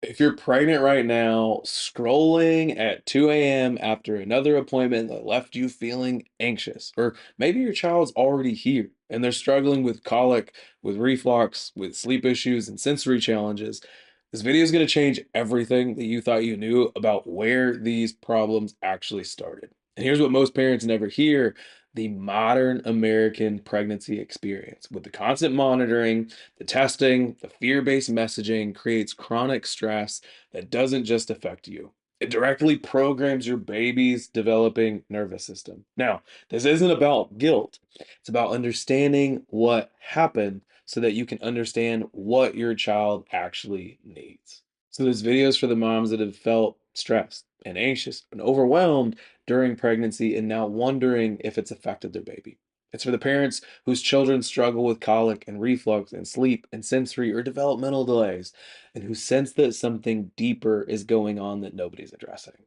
If you're pregnant right now, scrolling at 2 a.m. after another appointment that left you feeling anxious, or maybe your child's already here and they're struggling with colic, with reflux, with sleep issues, and sensory challenges, this video is going to change everything that you thought you knew about where these problems actually started. And here's what most parents never hear: the modern American pregnancy experience. With the constant monitoring, the testing, the fear-based messaging creates chronic stress that doesn't just affect you. It directly programs your baby's developing nervous system. Now, this isn't about guilt. It's about understanding what happened so that you can understand what your child actually needs. So this video is for the moms that have felt stressed and anxious and overwhelmed during pregnancy and now wondering if it's affected their baby. It's for the parents whose children struggle with colic and reflux and sleep and sensory or developmental delays, and who sense that something deeper is going on that nobody's addressing.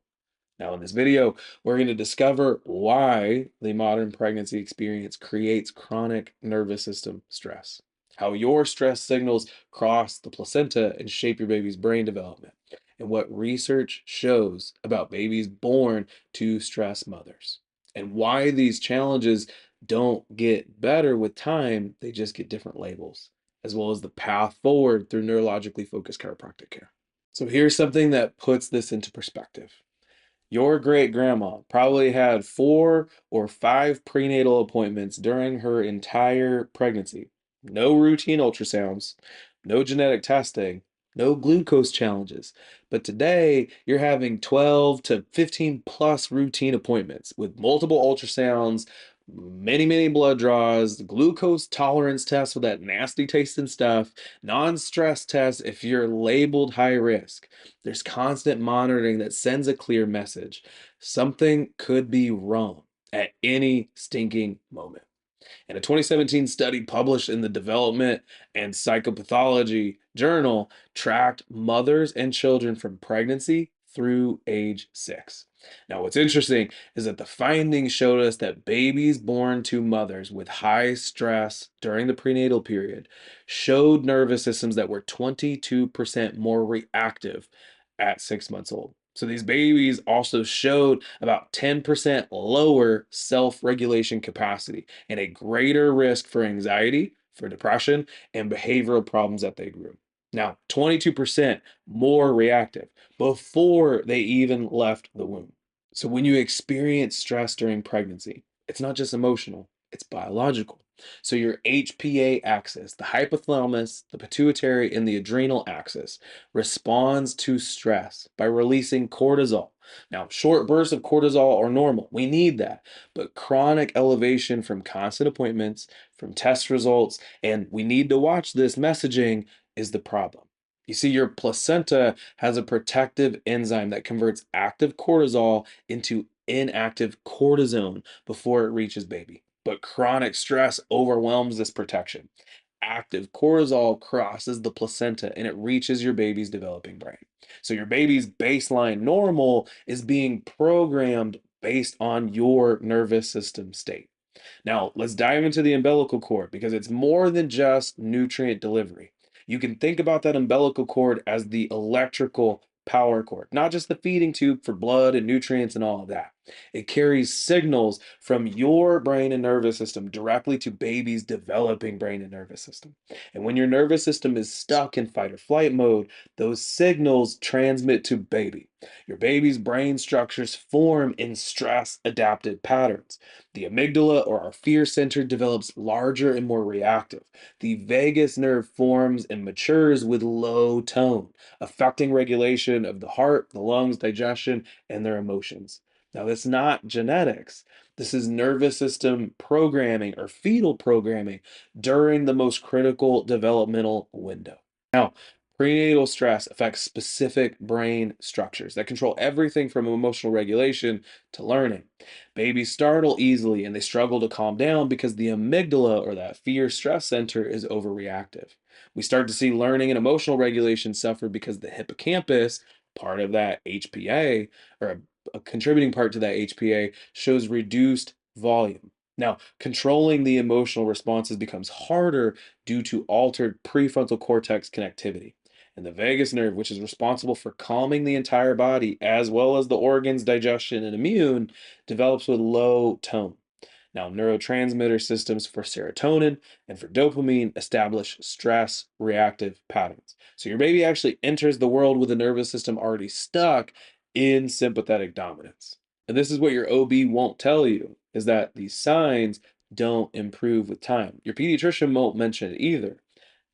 Now, in this video, we're going to discover why the modern pregnancy experience creates chronic nervous system stress, how your stress signals cross the placenta and shape your baby's brain development, and what research shows about babies born to stress mothers, and why these challenges don't get better with time, they just get different labels, as well as the path forward through neurologically focused chiropractic care. So here's something that puts this into perspective. Your great grandma probably had 4 or 5 prenatal appointments during her entire pregnancy. No routine ultrasounds, no genetic testing, no glucose challenges. But today, you're having 12 to 15 plus routine appointments with multiple ultrasounds, many blood draws, glucose tolerance tests with that nasty tasting stuff, non-stress tests if you're labeled high risk. There's constant monitoring that sends a clear message. Something could be wrong at any stinking moment. And a 2017 study published in the Development and Psychopathology Journal tracked mothers and children from pregnancy through age 6. Now, what's interesting is that the findings showed us that babies born to mothers with high stress during the prenatal period showed nervous systems that were 22% more reactive at 6 months old. So these babies also showed about 10% lower self-regulation capacity and a greater risk for anxiety, for depression, and behavioral problems that they grew. Now, 22% more reactive before they even left the womb. So when you experience stress during pregnancy, it's not just emotional, it's biological. So your HPA axis, the hypothalamus, the pituitary, and the adrenal axis responds to stress by releasing cortisol. Now, short bursts of cortisol are normal. We need that. But chronic elevation from constant appointments, from test results, and we need to watch this messaging is the problem. You see, your placenta has a protective enzyme that converts active cortisol into inactive cortisone before it reaches baby. But chronic stress overwhelms this protection. Active cortisol crosses the placenta and it reaches your baby's developing brain. So your baby's baseline normal is being programmed based on your nervous system state. Now, let's dive into the umbilical cord because it's more than just nutrient delivery. You can think about that umbilical cord as the electrical power cord, not just the feeding tube for blood and nutrients and all of that. It carries signals from your brain and nervous system directly to baby's developing brain and nervous system. And when your nervous system is stuck in fight or flight mode, those signals transmit to baby. Your baby's brain structures form in stress adapted patterns. The amygdala, or our fear center, develops larger and more reactive. The vagus nerve forms and matures with low tone, affecting regulation of the heart, the lungs, digestion, and their emotions. Now, that's not genetics. This is nervous system programming or fetal programming during the most critical developmental window. Now, prenatal stress affects specific brain structures that control everything from emotional regulation to learning. Babies startle easily and they struggle to calm down because the amygdala, or that fear stress center, is overreactive. We start to see learning and emotional regulation suffer because the hippocampus, part of that HPA, or a contributing part to that HPA, shows reduced volume. Now, controlling the emotional responses becomes harder due to altered prefrontal cortex connectivity. And the vagus nerve, which is responsible for calming the entire body, as well as the organs, digestion, and immune, develops with low tone. Now, neurotransmitter systems for serotonin and for dopamine establish stress reactive patterns. So your baby actually enters the world with a nervous system already stuck in sympathetic dominance. And this is what your OB won't tell you is that these signs don't improve with time. Your pediatrician won't mention it either.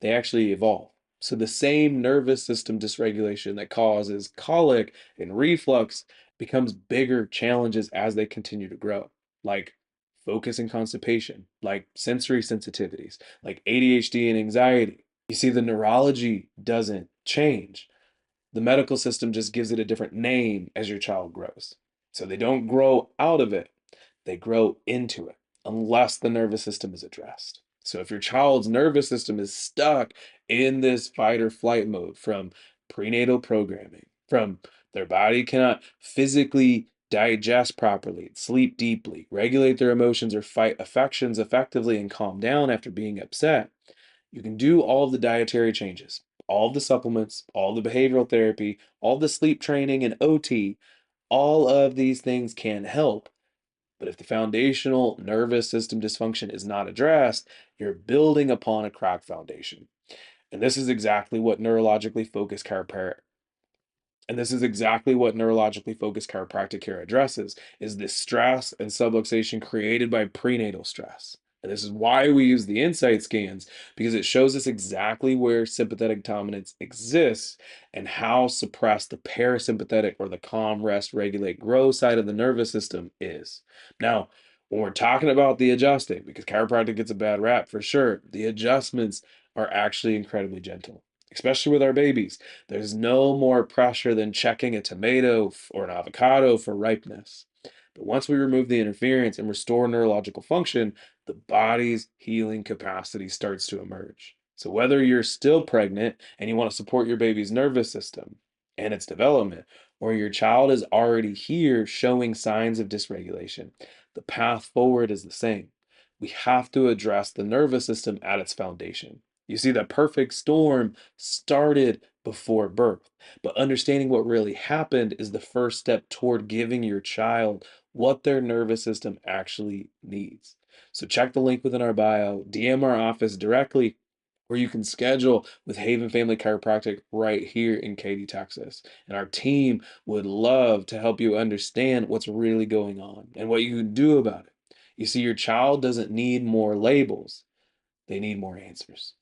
They actually evolve. So the same nervous system dysregulation that causes colic and reflux becomes bigger challenges as they continue to grow, like focus and constipation, like sensory sensitivities, like ADHD and anxiety. You see, the neurology doesn't change. The medical system just gives it a different name as your child grows. So they don't grow out of it, they grow into it unless the nervous system is addressed. So if your child's nervous system is stuck in this fight or flight mode from prenatal programming, from their body cannot physically digest properly, sleep deeply, regulate their emotions, or fight affections effectively and calm down after being upset, you can do all of the dietary changes, all of the supplements, all the behavioral therapy, all the sleep training and OT. All of these things can help. But if the foundational nervous system dysfunction is not addressed, you're building upon a cracked foundation. And this is exactly what neurologically focused chiropractic and this is exactly what neurologically focused chiropractic care addresses is this stress and subluxation created by prenatal stress. And this is why we use the insight scans because it shows us exactly where sympathetic dominance exists and how suppressed the parasympathetic or the calm, rest, regulate, grow side of the nervous system is. Now, when we're talking about the adjusting, because chiropractic gets a bad rap for sure, the adjustments are actually incredibly gentle, especially with our babies. There's no more pressure than checking a tomato or an avocado for ripeness. But once we remove the interference and restore neurological function, the body's healing capacity starts to emerge. So, whether you're still pregnant and you want to support your baby's nervous system and its development, or your child is already here showing signs of dysregulation, the path forward is the same. We have to address the nervous system at its foundation. You see, that perfect storm started before birth, but understanding what really happened is the first step toward giving your child what their nervous system actually needs. So check the link within our bio, DM our office directly, or you can schedule with Haven Family Chiropractic right here in Katy, Texas. And our team would love to help you understand what's really going on and what you can do about it. You see, your child doesn't need more labels, they need more answers.